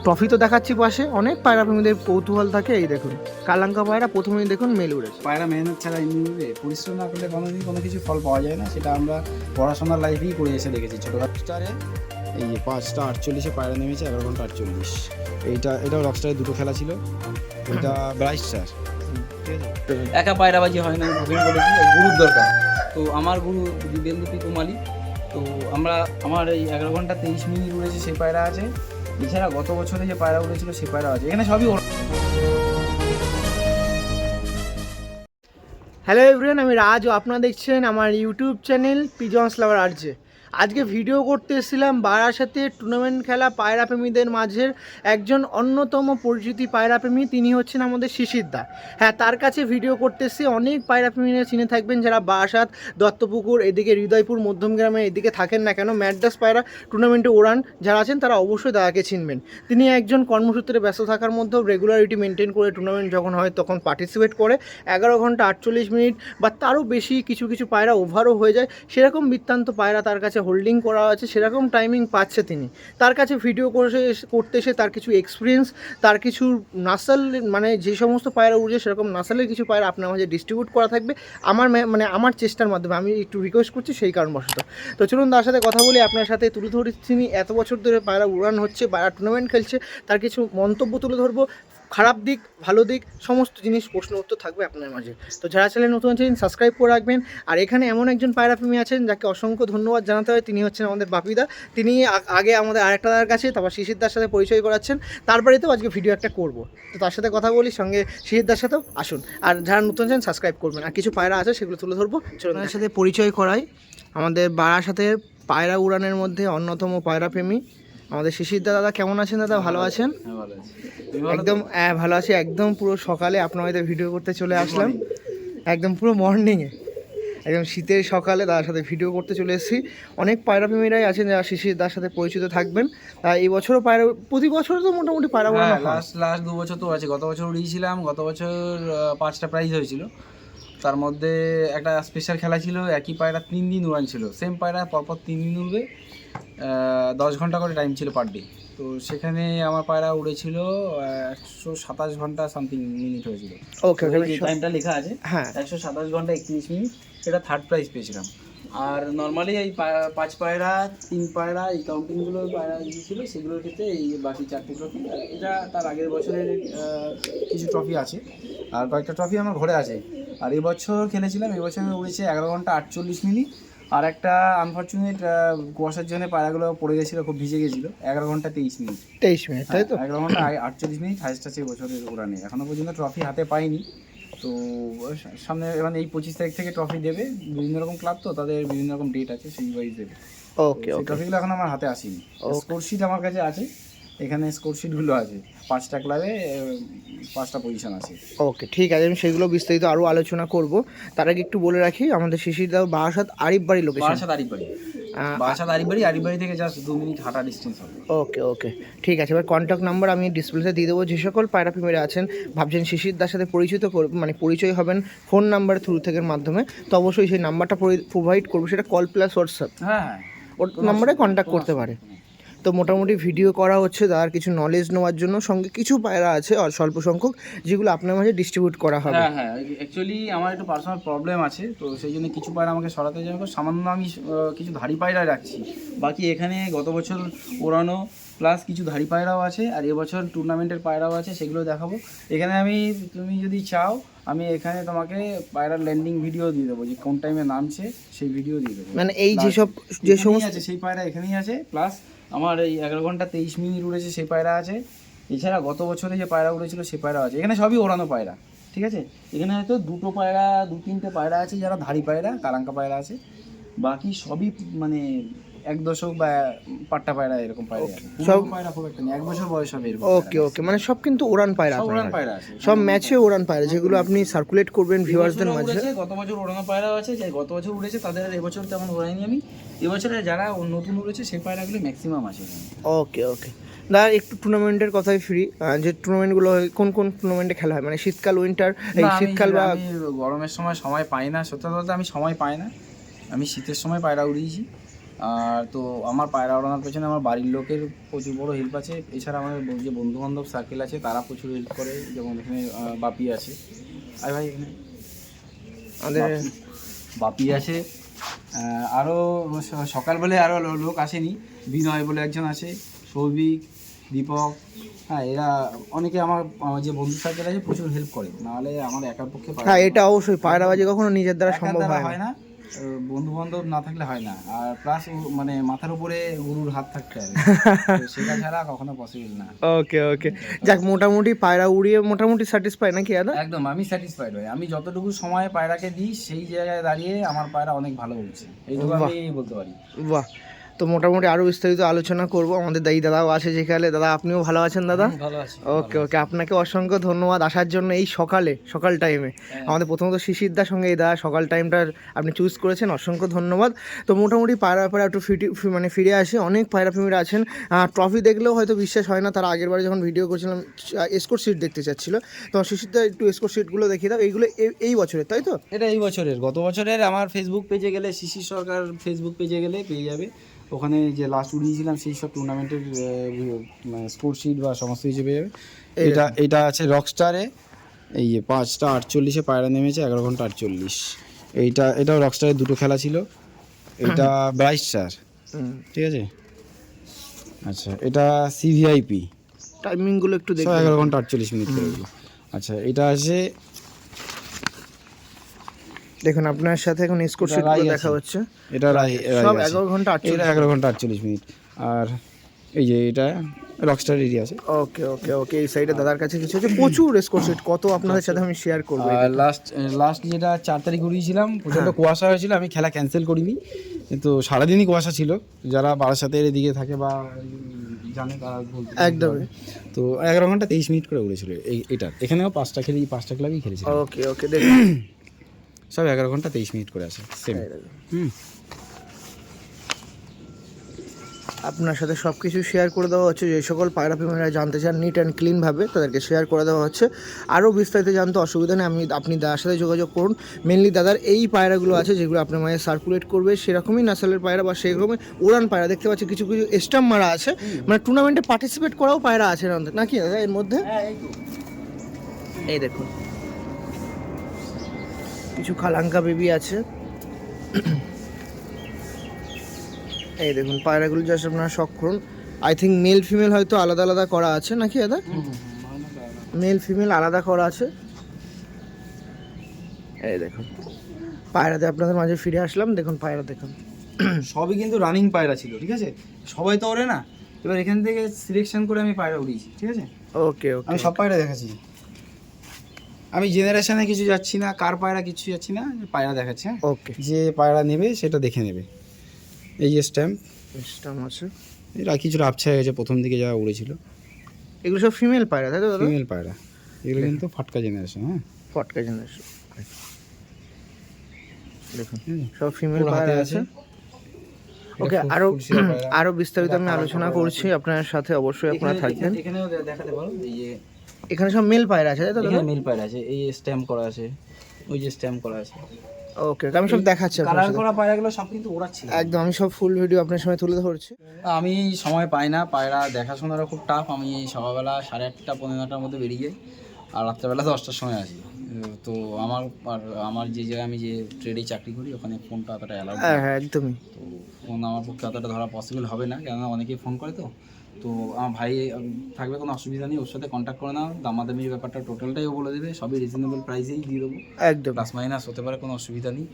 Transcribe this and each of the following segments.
Trophy তো দেখাচ্ছি পাশে, অনেক পায়রা প্রেমীদের কৌতূহল থাকে। এই দেখুন কালাঙ্কা পায়রা, প্রথমেই দেখুন মেল উড়েছে। পায়রা মেহনত ছাড়া এমনি পরিশ্রম না করলে কোনোদিন কোনো কিছু ফল পাওয়া যায় না, সেটা আমরা পড়াশোনার লাইফেই করে এসে দেখেছি। ছোটো রকস্টারে এই 5টা 48-এ পায়রা নেমেছে, 11 ঘন্টা 48। এটাও রকস্টারে 2টো খেলা ছিল, এটা ব্রাইট স্টার। একা পায়রাবাজি হয় না, আমি বলেছি গুরুর দরকার। তো আমার গুরু দিবেন্দু পিকুমালি, তো আমার এই 11 ঘন্টা 23 মিনিট উড়েছে সেই পায়রা আছে। এছাড়া গত বছরে যে পায়রা উড়েছিল সেই পায়রা আছে, এখানে সবই হ্যালো এভরিওয়ান, আমি রাজ ও আপনারা দেখছেন আমার ইউটিউব চ্যানেল পিজন্স লাভার আরজে। আজকে ভিডিও করতে এসেছিলাম বারাসাতে টুর্নামেন্ট খেলা পায়রাপ্রেমীদের মাঝের একজন অন্যতম পরিচিতি পায়রাপ্রেমী, তিনি হচ্ছেন আমাদের শিশির দা। হ্যাঁ, তার কাছে ভিডিও করতে এসে অনেক পায়রাপ্রেমীরা চিনে থাকবেন, যারা বারাসাত, দত্তপুকুর, এদিকে হৃদয়পুর, মধ্যমগ্রামে এদিকে থাকেন না কেন, ম্যাড্রাস পায়রা টুর্নামেন্টে ওড়ান যারা আছেন তারা অবশ্যই দাদাকে চিনবেন। তিনি একজন কর্মসূত্রে ব্যস্ত থাকার মধ্যেও রেগুলারিটি মেনটেন করে টুর্নামেন্ট যখন হয় তখন পার্টিসিপেট করে। 11 ঘন্টা 48 মিনিট বা তারও বেশি কিছু কিছু পায়রা ওভারও হয়ে যায়, সেরকম বৃত্তান্ত পায়রা তার কাছে হোল্ডিং করা আছে, সেরকম টাইমিং পাচ্ছে তিনি। তার কাছে ভিডিও করতে এসে তার কিছু এক্সপিরিয়েন্স, তার কিছু নাসাল, মানে যে সমস্ত পায়রা উড়ছে সেরকম নাসালের কিছু পায়রা আপনার মাঝে ডিস্ট্রিবিউট করা থাকবে আমার চেষ্টার মাধ্যমে। আমি একটু রিকোয়েস্ট করছি সেই কারণবশত। তো চলুন তার সাথে কথা বলি, আপনার সাথে তুলে ধরি তিনি এত বছর ধরে পায়রা উড়ান হচ্ছে, পায়রা টুর্নামেন্ট খেলছে, তার কিছু মন্তব্য তুলে ধরবো। খারাপ দিক, ভালো দিক, সমস্ত জিনিস প্রশ্ন উত্তর থাকবে আপনার মাঝে। তো যারা চ্যানেল নতুন আছেন সাবস্ক্রাইব করে রাখবেন। আর এখানে এমন একজন পায়রাপ্রেমী আছেন যাকে অসংখ্য ধন্যবাদ জানাতে হয়, তিনি হচ্ছেন আমাদের বাপিদা। তিনি আগে আমাদের আরেকটা দাদার কাছে, তারপর শিশিরদার সাথে পরিচয় করাচ্ছেন, তারপরে তো আজকে ভিডিও একটা করব। তো তার সাথে কথা বলি, সঙ্গে শিশিরদার সাথেও আসুন। আর যারা নতুন আছেন সাবস্ক্রাইব করবেন, আর কিছু পায়রা আছে সেগুলো তুলে ধরবো। চলুন তার সাথে পরিচয় করাই। আমাদের বারাসাতের পায়রা উড়ানের মধ্যে অন্যতম পায়রাপ্রেমী আমাদের শিশিরদা। দাদা কেমন আছেন দাদা? ভালো আছেন? একদম ভালো আছি। একদম পুরো সকালে আপনার হয়তো ভিডিও করতে চলে আসলাম, একদম পুরো মর্নিংয়ে, একদম শীতের সকালে দাদার সাথে ভিডিও করতে চলে এসেছি। অনেক পায়রাপ্রেমীরাই আছেন যারা শিশিরদার সাথে পরিচিত থাকবেন। এই বছরও পায়রা, প্রতি বছর তো মোটামুটি পায়রা উড়ানো হয়। লাস্ট 2 বছর তো আছে। গত বছর উড়িয়েছিলাম, গত বছর 5টা প্রাইজ হয়েছিল। তার মধ্যে একটা স্পেশাল খেলা ছিল, একই পায়রা 3 দিন উড়ান ছিল, সেম পায়রা পরপর 3 দিন উড়বে, 10 ঘন্টা করে টাইম ছিল পার ডে। তো সেখানে আমার পায়রা উড়েছিল 127 ঘন্টা সামথিং মিনিট হয়েছিল। ওকে, টাইমটা লেখা আছে, হ্যাঁ 127 ঘন্টা 31 মিনিট, সেটা থার্ড প্রাইজ পেয়েছিলাম। আর নর্মালি এই 5 পায়রা 3 পায়রা এই কাউন্টিংগুলো পায়রা ছিল, সেগুলোর ক্ষেত্রে এই বাকি 4টে ট্রফি। এটা তার আগের বছরের কিছু ট্রফি আছে, আর কয়েকটা ট্রফি আমার ঘরে আছে। আর এবছর খেলেছিলাম, এবছর উড়েছে 11 ঘন্টা 48 মিনিট। আর একটা আনফর্চুনেট কুয়াশার জন্য পায়রাগুলো পড়ে গেছিলো, খুব ভিজে গেছিলো। 11 ঘন্টা 23 মিনিট, তাই তো? 11 ঘন্টা 48 মিনিট হাইস্ট আছে এবছরের উড়ানে। এখনও পর্যন্ত ট্রফি হাতে পাইনি। তো সামনে মানে এই 25 তারিখ থেকে ট্রফি দেবে। বিভিন্ন রকম ক্লাব তো, তাদের বিভিন্ন রকম ডেট আছে, সেই ওয়াইজ দেবে। ওকে, ট্রফিগুলো এখন আমার হাতে আসেনি। স্কোর শিট আমার কাছে আছে, এখানে স্কোর শিটগুলো আছে। 5টা ক্লাবে 5টা পজিশন আছে। ওকে, ঠিক আছে, আমি সেগুলো বিস্তারিত আরও আলোচনা করব। তার আগে একটু বলে রাখি, আমাদের শিশিরদা বারাসাত আরিফবাড়ি লোকেশন। বারাসাত আরিফবাড়ি থেকে জাস্ট 2 মিনিট হাঁটা ডিস্টেন্স হবে। ওকে ওকে, ঠিক আছে। এবার কন্ট্যাক্ট নাম্বার আমি ডিসপ্লেতে দিয়ে দেবো। যে সকল পায়রাপ্রেমীরা আছেন ভাবছেন শিশিরদার সাথে পরিচয় হবেন ফোন নাম্বার থ্রু থেকে মাধ্যমে, তো অবশ্যই সেই নাম্বারটা প্রোভাইড করবো, সেটা কল প্লাস হোয়াটসঅ্যাপ, হ্যাঁ হ্যাঁ, ওর নাম্বারে কন্ট্যাক্ট করতে পারে। তো মোটামুটি ভিডিও করা হচ্ছে তার কিছু নলেজ নেওয়ার জন্য, সঙ্গে কিছু পায়রা আছে আর স্বল্প সংখ্যক যেগুলো আপনার মাঝে ডিস্ট্রিবিউট করা হবে। হ্যাঁ হ্যাঁ, অ্যাকচুয়ালি আমার একটু পার্সোনাল প্রবলেম আছে, তো সেই জন্য কিছু পায়রা আমাকে সরাতে যাবে। সামান্য আমি কিছু ধাড়ি পায়রা রাখছি, বাকি এখানে গত বছর ওড়ানো প্লাস কিছু ধাড়ি পায়রাও আছে, আর এবছর টুর্নামেন্টের পায়রাও আছে, সেগুলো দেখাবো। এখানে তুমি যদি চাও আমি এখানে তোমাকে পায়রার ল্যান্ডিং ভিডিও দিয়ে দেবো, যে কোন টাইমে নামছে সেই ভিডিও দিয়ে দেবো। মানে এই যে সমস্ত আছে সেই পায়রা এখানেই আছে, প্লাস আমার এই 11 ঘন্টা 23 মিনিট উড়েছে সেই পায়রা আছে। এছাড়া গত বছরে যে পায়রা উড়েছিল সেই পায়রা আছে। এখানে সবই ওড়ানো পায়রা, ঠিক আছে? এখানে হয়তো 2-3টে পায়রা আছে যারা ধাড়ি পায়রা, কালাঙ্কা পায়রা আছে, বাকি সবই মানে 1 দশক বা পাট্টা পায়রা, এরকম পায়রা আছে। সব পায়রা খুব একটা নেই, 1 বছর বয়স হবে এরকম। ওকে ওকে, মানে সব কিন্তু ওড়ান পায়রা, ওড়ান পায়রা আছে, সব ম্যাচে ওড়ান পায়রা, যেগুলো আপনি সার্কুলেট করবেন ভিউয়ার্সদের মাঝে। গত বছর ওড়ানো পায়রাও আছে, যে গত বছর উড়েছে তাদের এবছর তেমন ওড়াইনি আমি। এবছরে যারা নতুন উড়েছে সেই পায়রাগুলো ম্যাক্সিমাম আছে। ওকে ওকে, দাদা একটু টুর্নামেন্টের কথাই ফ্রি, যে টুর্নামেন্টগুলো কোন কোন টুর্নামেন্টে খেলা হয়, মানে শীতকাল, উইন্টার, এই শীতকাল বা গরমের সময় পাই না, সত্যি বলতে আমি সময় পাই না। আমি শীতের সময় পায়রা উড়িয়েছি, আর তো আমার পায়রা ওড়ানোর পেছনে আমার বাড়ির লোকের প্রচুর বড় হেল্প আছে, এছাড়া আমাদের যে বন্ধুবান্ধব সার্কেল আছে তারা প্রচুর হেল্প করে, যেমন এখানে বাপি আছে, আর ভাই এখানে আমাদের বাপি আছে, আরও সকালবেলায় আরও লোক আসেনি, বিনয় বলে একজন আছে, সৌভিক, দীপক, হ্যাঁ এরা অনেকে আমার যে বন্ধু সার্কেল আছে প্রচুর হেল্প করে, নাহলে আমার একার পক্ষে হ্যাঁ এটা অবশ্যই পায়রাবাজি কখনো নিজের দ্বারা সম্ভব হয় না, বন্ধু বান্ধব না থাকলে হয় না, আর প্লাস মানে মাথার উপরে গুরুর হাত থাকতে হবে, সেটা ছাড়া কখনো পসিবল না। ওকে ওকে, যাক মোটামুটি পায়রা উড়িয়ে মোটামুটি স্যাটিসফাই নাকি দাদা? একদম আমি স্যাটিসফাইড হই, আমি যতটুকু সময় পায়রাকে দিই সেই জায়গায় দাঁড়িয়ে আমার পায়রা অনেক ভালো উঠছে, এইটুকু আমি বলতে পারি। বাহ, তো মোটামুটি আরও বিস্তারিত আলোচনা করব, আমাদের দাদাও আছে যেখানে। দাদা আপনিও ভালো আছেন দাদা? ভালো আছি। ওকে ওকে, আপনাকে অসংখ্য ধন্যবাদ আসার জন্য এই সকাল টাইমে। আমাদের প্রথমত শিশিরদার সঙ্গে এই দাদা সকাল টাইমটা আপনি চুজ করেছেন, অসংখ্য ধন্যবাদ। তো মোটামুটি পায়রা ব্যাপারে একটু ফিরে আসে, অনেক পায়রা প্রেমীরা আছেন, ট্রফি দেখলেও হয়তো বিশ্বাস হয় না, তারা আগের বারে যখন ভিডিও করছিলাম এসকোর্ট সিট দেখতে চাচ্ছিল, তো শিশিরদা একটু এসকোর্ট সিটগুলো দেখিয়ে দাও, এইগুলো এই বছরের তাই তো? এটা এই বছরের, গত বছরের আমার ফেসবুক পেজে গেলে, শিশির সরকার ফেসবুক পেজে গেলে পেয়ে যাবে, ওখানে যে লাস্ট উড়িয়েছিলাম সেই সব টুর্নামেন্টের স্কোর শিট বা সমস্ত কিছু পেয়ে যাবে। এটা আছে রকস্টারে, এই 5টা 48-এ পায়রা নেমেছে, 11 ঘন্টা 48। এটাও রকস্টারের দুটো খেলা ছিল, এটা ব্রাইট স্টার, ঠিক আছে। আচ্ছা এটা সিভিআইপি, টাইমিংগুলো একটু দেখুন, 11 ঘন্টা 48 মিনিট করে। আচ্ছা এটা আছে, দেখুন আপনার সাথে এখন এসকোর্ট সিটগুলো দেখা হচ্ছে, এটা সব 11 ঘন্টা 48 মিনিট। আর এই যে এটা রকস্টার এরিয়া আছে। ওকে ওকে ওকে, এই সাইডে দাদার কাছে কিছু আছে, প্রচুর এসকোর্ট সিট, কত আপনাদের সাথে আমি শেয়ার করব। আর লাস্ট যেটা 4 তারিখ উড়িয়েছিলাম, প্রচণ্ড কুয়াশা হয়েছিল, আমি খেলা ক্যান্সেল করিনি, কিন্তু সারাদিনই কুয়াশা ছিল, যারা বারাসাতের এদিকে থাকে বা জানে তারা বলতে একদমই। তো 11 ঘন্টা 23 মিনিট করে উড়েছিল এটা, এখানেও 5টা ক্লাবই খেলেছিল। ওকে ওকে, দেখুন সব 11 ঘন্টা 23 মিনিট করে আছে সেম। আপনার সাথে সব কিছু শেয়ার করে দেওয়া হচ্ছে, যে সকল পায়রা প্রেমীরা জানতে চান নিট অ্যান্ড ক্লিনভাবে তাদেরকে শেয়ার করে দেওয়া হচ্ছে। আরও বিস্তারিত জানতে অসুবিধা নেই, আপনি দাদার সাথে যোগাযোগ করুন। মেনলি দাদার এই পায়রাগুলো আছে যেগুলো আপনার মাঝে সার্কুলেট করবে, সেরকমই নাসালের পায়রা বা সেরকমই উড়ান পায়রা দেখতে পাচ্ছি, কিছু কিছু স্টাম্প মারা আছে, মানে টুর্নামেন্টে পার্টিসিপেট করাও পায়রা আছে নাকি দাদা এর মধ্যে? এই দেখুন কিছু খালাঙ্কা বেবি আছে, এই দেখুন পায়রাগুলো জাস্ট আপনারা শখ করুন। আই থিঙ্ক মেল ফিমেল হয়তো আলাদা আলাদা করা আছে নাকি দাদা? মেল ফিমেল আলাদা করা আছে। এই দেখুন পায়রাতে আপনাদের মাঝে ফিরে আসলাম, দেখুন পায়রা দেখুন সবই কিন্তু রানিং পায়রা ছিল, ঠিক আছে, সবাই তো ওরে না, এবার এখান থেকে সিলেকশন করে আমি পায়রা উড়িয়েছি, ঠিক আছে। ওকে ওকে, আমি সব পায়রা দেখাচ্ছি, আমি জেনারেশনে কিছু যাচ্ছি না, কার পায়রা কিছু যাচ্ছি না, পায়রা দেখাচ্ছি। ওকে, যে পায়রা নেবে সেটা দেখে নেবে। এই যে স্ট্যাম্প আছে, এরা কিছুটা আবছা হয়ে গেছে, প্রথম দিকে যা উড়েছিল। এগুলো সব ফিমেল পায়রা তাই তো দাদা? ফিমেল পায়রা, এগুলো কিন্তু ফাটকা জেনারেশন। হ্যাঁ ফটকা জেনারেশন, দেখুন সব ফিমেল পায়রা আছে। ওকে, আরো বিস্তারিত আমি আলোচনা করছি আপনার সাথে, অবশ্যই আপনারা থাকবেন। এখানেও দেখাতে পারো, এই যে এখানে সব মেল পায়রা আছে তাই তো? এখানে মেল পায়রা আছে, এই স্ট্যাম্প করা আছে, ওই যে স্ট্যাম্প করা আছে। ওকে, আমি সব দেখাচ্ছি, কালার করা পায়রাগুলো সব কিন্তু ওড়াচ্ছি একদম, আমি সব ফুল ভিডিও আপনার সময় তুলে ধরছি। আমি সময় পাই না, পায়রা দেখাশোনারও খুব টাফ। আমি এই সকালবেলা 8:30 পৌনে 9টার মধ্যে বেরিয়ে যাই, আর রাত্রেবেলা 10টার সময় আসি। তো আমার যে জায়গায় আমি যে ট্রেডে চাকরি করি ওখানে ফোনটা অতটা অ্যালাউড, হ্যাঁ একদমই, তো ফোন আমার পক্ষে অতটা ধরা পসিবল হবে না, কেননা অনেকেই ফোন করে। তো আমার ভাই থাকবে, কোনো অসুবিধা নেই, ওর সাথে কন্ট্যাক্ট করে নাও, দামাদামির ব্যাপারটা টোটালটাই ও বলে দেবে, সবই রিজনেবল প্রাইসেই দিয়ে দেবো, একদম প্লাস মাইনাস হতে পারে, কোনো অসুবিধা নেই।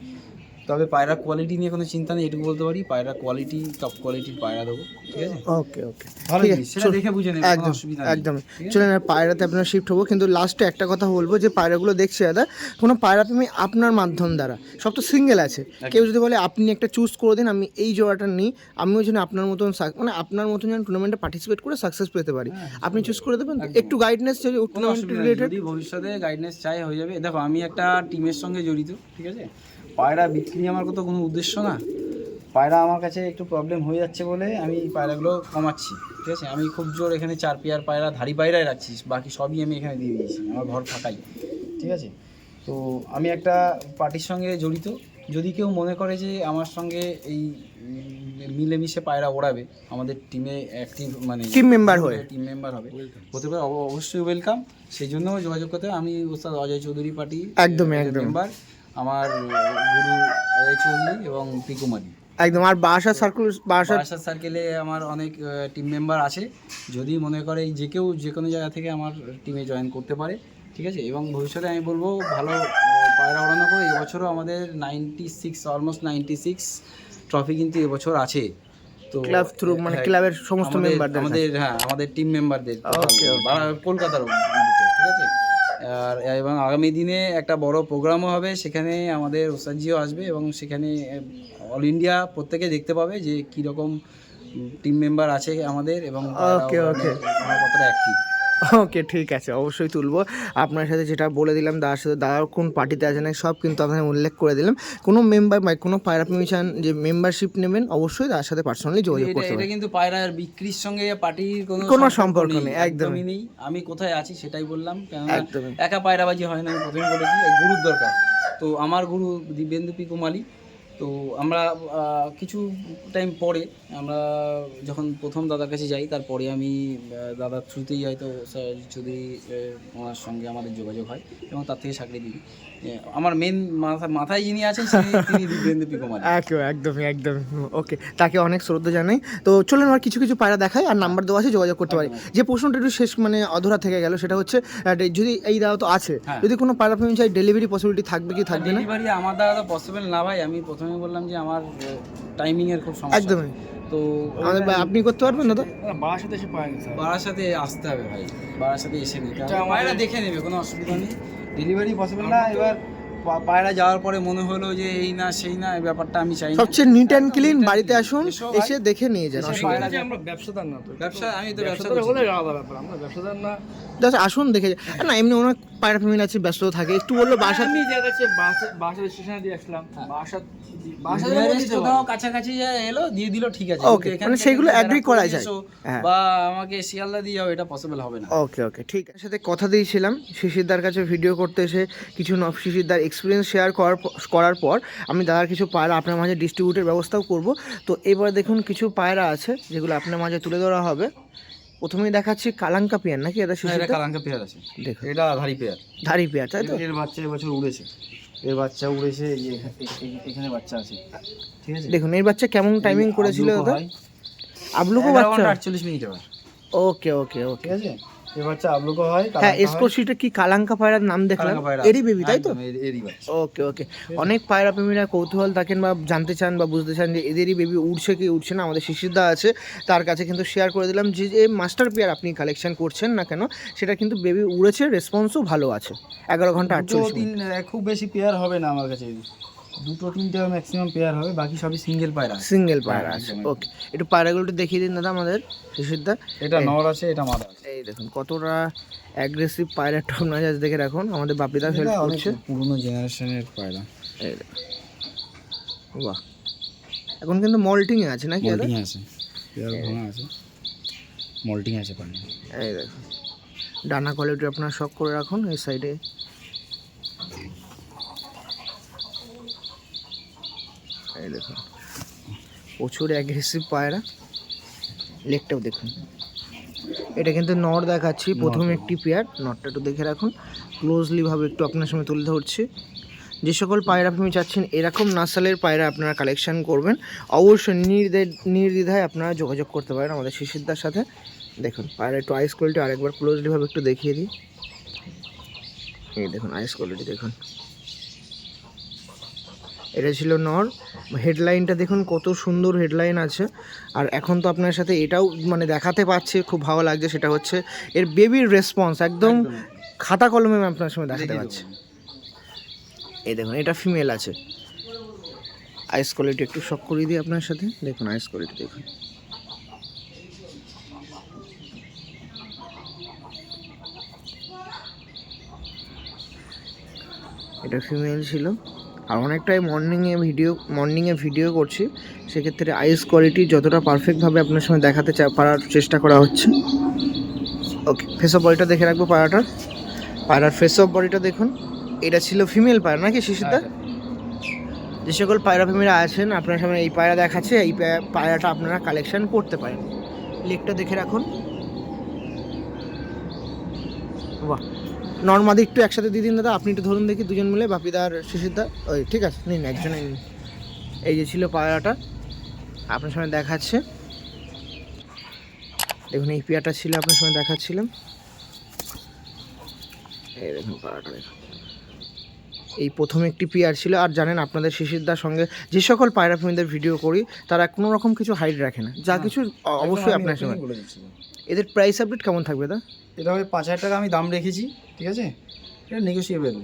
তবে পায়রা কোয়ালিটি নিয়ে কোনো চিন্তা নেই, এটুকু বলতে পারি, পায়রা কোয়ালিটি টপ কোয়ালিটির পায়রা দেবো, ঠিক আছে। ওকে ওকে, ভালো ঠিক জিনিস, সেটা দেখে বুঝে নেবে, কোনো একদম অসুবিধা নেই। একদম, চলেন আর পায়রাতে আপনার শিফট হবো। কিন্তু লাস্টে একটা কথা বলবো, যে পায়রাগুলো দেখছি দাদা, কোনো পায়রা তুমি আপনার মাধ্যম দ্বারা, সব তো সিঙ্গেল আছে, কেউ যদি বলে আপনি একটা চুজ করে দিন, আমি এই জোড়াটা নিই, আমিও যেন আপনার মতন মানে আপনার মতন যেন টুর্নামেন্টে পার্টিসিপেট করে সাকসেস পেতে পারি, আপনি চুজ করে দেবেন। একটু গাইডনেস যদি টুর্নামেন্ট রিলেটেড, যদি ভবিষ্যতে গাইডনেস চাই হয়ে যাবে। দেখো আমি একটা টিমের সঙ্গে জড়িত, ঠিক আছে, পায়রা বিক্রি আমার তো কোনো উদ্দেশ্য না, পায়রা আমার কাছে একটু প্রবলেম হয়ে যাচ্ছে বলে আমি পায়রাগুলো কমাচ্ছি, ঠিক আছে। আমি খুব জোর এখানে 4 পেয়ার পায়রা ধাড়ি পায়রাই রাখছি, বাকি সবই আমি এখানে দিয়ে দিয়েছি, আমার ঘর ফাঁকাই, ঠিক আছে। তো আমি একটা পার্টির সঙ্গে জড়িত, যদি কেউ মনে করে যে আমার সঙ্গে এই মিলেমিশে পায়রা ওড়াবে, আমাদের টিমে অ্যাক্টিভ মানে টিম মেম্বার হয়ে হবে, হতে পারে, অবশ্যই ওয়েলকাম। সেই জন্য যোগাযোগ করতে হবে। আমি ওস্তাদ অজয় চৌধুরী পার্টি একদম মেম্বার, আমার গুরু অজয় চৌধুরী এবং পিকুমারি একদম। আর বারাসাত সার্কেলে আমার অনেক টিম মেম্বার আছে, যদি মনে করে যে কেউ যে কোনো জায়গা থেকে আমার টিমে জয়েন করতে পারে, ঠিক আছে। এবং ভবিষ্যতে আমি বলবো ভালো পায়রা ওড়ানো করে। এবছরও আমাদের 96 ট্রফি কিন্তু এবছর আছে। তো ক্লাব থ্রু মানে ক্লাবের সমস্ত মেম্বারদের আমাদের টিম মেম্বারদের কলকাতার, ঠিক আছে। আর এবং আগামী দিনে একটা বড় প্রোগ্রামও হবে, সেখানে আমাদের ওস্তাদজিও আসবে এবং সেখানে অল ইন্ডিয়া প্রত্যেকে দেখতে পাবে যে কীরকম টিম মেম্বার আছে আমাদের এবং কতটা অ্যাক্টিভ। ওকে, ঠিক আছে, অবশ্যই তুলবো। আপনার সাথে যেটা বলে দিলাম, দাদার সাথে দাদার কোন পার্টিতে আছে না সব কিন্তু আপনাকে উল্লেখ করে দিলাম। কোনো মেম্বার বা কোনো পায়রা প্রেমী চান যে মেম্বারশিপ নেবেন, অবশ্যই তার সাথে পার্সোনালি যোগাযোগ করতে হবে। এটা কিন্তু পায়রার বিক্রির সঙ্গে পার্টির কোনো সম্পর্ক নেই, একদমই নেই। আমি কোথায় আছি সেটাই বললাম, কেননা একা পায়রাবাজি হয় না। আমি প্রথমে বলেছি গুরুর দরকার, তো আমার গুরু দিব্যেন্দু পিকুমালি। তো আমরা কিছু টাইম পরে আমরা যখন প্রথম দাদার কাছে যাই, তারপরে আমি দাদার থ্রুতেই হয়তো চৌধুরী ওনার সঙ্গে আমাদের যোগাযোগ হয় এবং তার থেকে চাকরি দিই। আমার মেন মাথায় যিনি আছেন তিনি দিব্যেন্দু পিকুমালি। একদম ওকে, তাকে অনেক শ্রদ্ধা জানাই। তো চলুন আর কিছু পায়রা দেখাই, আর নাম্বার দেওয়া আছে, যোগাযোগ করতে পারি। যে প্রশ্নটা একটু শেষ মানে অধরা থেকে গেল, সেটা হচ্ছে যদি এই দাদা তো আছে, যদি কোনো পায়রা প্রেমী চাই, ডেলিভারি পসিবিলিটি থাকবে কি থাকবে না? ডেলিভারি আমার দ্বারা তো পসিবল না ভাই। আমি প্রথমে বললাম যে আমার টাইমিংয়ের খুব সমস্যা। একদমই। তো আপনি করতে পারবেন দাদা? বারাসাতে এসে বারাসাতে আসতে হবে ভাই, বারাসাতে এসে নিতে হবে, পায়রা দেখে নেবে, কোনো অসুবিধা নেই। ডেলিভারি পসিবল না। এবার পায়রা যাওয়ার পরে মনে হলো যে এই না সেই না, এই ব্যাপারটা আমি চাই না। সবচেয়ে নিট অ্যান্ড ক্লিন, বাড়িতে আসুন, এসে দেখে নিয়ে যান। আমরা ব্যবসাদার না, তো ব্যবসা আমি তো ব্যবসা হলে আলাদা ব্যাপার, আমরা ব্যবসাদার না। জাস্ট আসুন, দেখে না। এমনি অনেক পায়রা প্রেমী আছে, ব্যস্ত থাকে, একটু বললো বাসা আমি বাসা স্টেশনে দিয়ে আসলাম, কাছাকাছি এলো দিয়ে দিল, ঠিক আছে। ওকে, মানে সেগুলো অ্যাগ্রি করা যায়, বা আমাকে শিয়ালদা দিয়ে যাও, এটা পসিবল হবে না। ওকে ঠিক আছে। সাথে কথা দিয়েছিলাম শিশিরদার কাছে ভিডিও করতে এসে কিছু শিশিরদার এক্সপিরিয়েন্স শেয়ার করার পর আমি দাদার কিছু পায়রা আপনার মাঝে ডিস্ট্রিবিউটের ব্যবস্থাও করব। তো এবার দেখুন কিছু পায়রা আছে যেগুলো আপনার মাঝে তুলে ধরা হবে। প্রথমেই দেখাচ্ছি কালাঙ্কা পেয়ার, নাকি এটা শিশিরদা? কালাঙ্কা পেয়ার আছে, দেখুন এটা ধারি পেয়ার, তাই তো? এর বাচ্চা এবছর উড়েছে, এখানে বাচ্চা আছে, ঠিক আছে। দেখুন এর বাচ্চা কেমন টাইমিং করেছিল দাদা? আবলুকো বাচ্চা 48 মিনিট এবার। ওকে ঠিক আছে, এই বাচ্চা আবলুকো হয়। হ্যাঁ, এসকোশিটা কি কালাঙ্কা পায়রার নাম দেখলাম, এরই বেবি, তাই তো? এরই বাচ্চা। ওকে। অনেক পায়রা প্রেমীরা কৌতূহল থাকেন বা জানতে চান বা বুঝতে চান যে এদেরই বেবি উঠছে কি উঠছে না। আমাদের শিশিরদা আছে, তার কাছে কিন্তু শেয়ার করে দিলাম যে মাস্টার পেয়ার আপনি কালেকশন করছেন না কেন, সেটা কিন্তু বেবি উড়েছে, রেসপন্সও ভালো আছে। 11 ঘন্টা 48 মিনিট। খুব বেশি পেয়ার হবে না আমার কাছে, 2-3টে ম্যাক্সিমাম পেয়ার হবে, বাকি সবই সিঙ্গেল পায়রা আছে। ওকে, একটু পায়রাগুলো একটু দেখিয়ে দিন দাদা আমাদের শিশিরদা। এটা নর আছে, এটা মাদা আছে। এই দেখুন কতটা অ্যাগ্রেসিভ পায়রা, টপ নজর দেখে রাখুন। আমাদের বাপিদা হেল্প করছে, পুরনো জেনারেশনের পায়রা। এই দেখুন, বাহ, এখন কিন্তু মল্টিং এ আছে নাকি? মল্টিং আছে, পেয়ার ভাঙা আছে, মল্টিং আছে পায়রা। এই দেখুন ডানা কোয়ালিটি আপনারা শক করে রাখুন এই সাইডে। এই দেখুন প্রচুর অ্যাগ্রেসিভ পায়রা। লেগটাও দেখুন, এটা কিন্তু নর দেখাচ্ছি, প্রথমে একটি পেয়ার। নরটা একটু দেখে রাখুন ক্লোজলি ভাবে, একটু আপনার সামনে তুলে ধরছি। যে সকল পায়রা আপনি চাচ্ছেন এরকম নাসালের পায়রা আপনারা কালেকশন করবেন, অবশ্যই নির্দ্বিধায় আপনারা যোগাযোগ করতে পারেন আমাদের শিশিরদার সাথে। দেখুন পায়রা একটু আইস কোয়ালিটি আরেকবার ক্লোজলি ভাবে একটু দেখিয়ে দিই। এই দেখুন আইস কোয়ালিটি দেখুন, এটা ছিল নর। হেডলাইনটা দেখুন কত সুন্দর হেডলাইন আছে। আর এখন তো আপনার সাথে এটাও মানে দেখাতে পাচ্ছি, খুব ভালো লাগছে, সেটা হচ্ছে এর বেবির রেসপন্স একদম খাতা কলমে আপনার সঙ্গে দেখাতে পাচ্ছি। এই দেখুন এটা ফিমেল আছে। আইস কোয়ালিটি একটু শক করিয়ে দিই আপনার সাথে, দেখুন আইস কোয়ালিটি দেখুন। এটা ফিমেল ছিল। আর অনেকটাই মর্নিংয়ে ভিডিও করছি, সেক্ষেত্রে আইস কোয়ালিটি যতটা পারফেক্টভাবে আপনার সঙ্গে দেখাতে পারার চেষ্টা করা হচ্ছে। ওকে, ফেস অফ বডিটা দেখে রাখবো পায়রার ফেস অফ বডিটা দেখুন। এটা ছিল ফিমেল পায়রা নাকি শিশিরদা? যে সকল পায়রা প্রেমীরা আছেন আপনার সামনে এই পায়রা দেখাচ্ছে, এই পায়রাটা আপনারা কালেকশন করতে পারেন। লেকটা দেখে রাখুন, বাহ। নর্মাদি একটু একসাথে দিয়ে দিন দাদা, আপনি একটু ধরুন দেখি দুজন মিলে, বাপিদার শিশিরদা। ওই ঠিক আছে, নিন একজনে নিন। এই যে ছিল পায়রাটা আপনার সামনে দেখাচ্ছে, দেখুন এই পেয়ারটা ছিল আপনার সামনে দেখাচ্ছিলাম। এই দেখুন পায়রাটা দেখুন, এই প্রথম একটি পেয়ার ছিল। আর জানেন আপনাদের শিশিরদার সঙ্গে যে সকল পায়রা প্রেমীদের ভিডিও করি তারা কোনো রকম কিছু হাইড রাখে না, যা কিছু অবশ্যই আপনার সঙ্গে। এদের প্রাইস আপডেট কেমন থাকবে দা? এটা হবে 5,000 টাকা আমি দাম রেখেছি, ঠিক আছে? এটা নেগোসিয়েবল,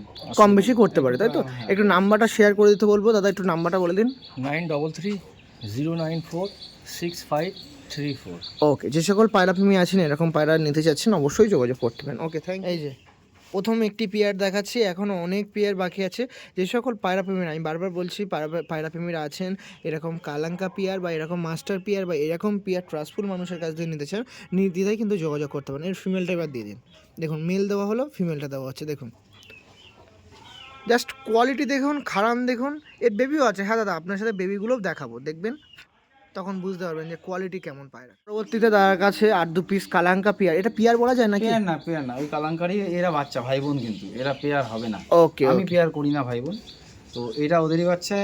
কম বেশি করতে পারে, তাই তো? একটু নাম্বারটা শেয়ার করে দিতে বলবো দাদা, একটু নাম্বারটা বলে দিন। 9330946534। ওকে, যে সকল পায়রা প্রেমী আছেন এরকম পায়রা নিতে চাচ্ছেন অবশ্যই যোগাযোগ করতে পারেন। ওকে, থ্যাংক। এই যে প্রথম একটি পেয়ার দেখাচ্ছি, এখনও অনেক পেয়ার বাকি আছে। যে সকল পায়রা প্রেমীরা, আমি বারবার বলছি, পায়রা প্রেমীরা আছেন এরকম কালাঙ্কা পেয়ার বা এরকম মাস্টার পেয়ার বা এরকম পেয়ার ট্রাস্টফুল মানুষের কাছ থেকে নিতে চান, নির্দ্বিধায় কিন্তু যোগাযোগ করতে পারেন। এর ফিমেলটা এবার দিয়ে দিন, দেখুন মেল দেওয়া হলো, ফিমেলটা দেওয়া হচ্ছে, দেখুন জাস্ট কোয়ালিটি দেখুন, খারাপ দেখুন। এর বেবিও আছে, হ্যাঁ দাদা আপনার সাথে বেবিগুলোও দেখাবো, দেখবেন তখন বুঝতে পারবেন যে কোয়ালিটি কেমন পায়রা। পরবর্তীতে তার কাছে 8-2 পিস কালাঙ্কা পেয়ার, এটা পেয়ার বলা যায় নাকি? পেয়ার না, ওই কালাঙ্কারি এরা বাচ্চা ভাই বোন, কিন্তু এরা পেয়ার হবে না। ওকে, আমি পেয়ার করি না ভাই বোন, তো এটা ওদেরই বাচ্চা।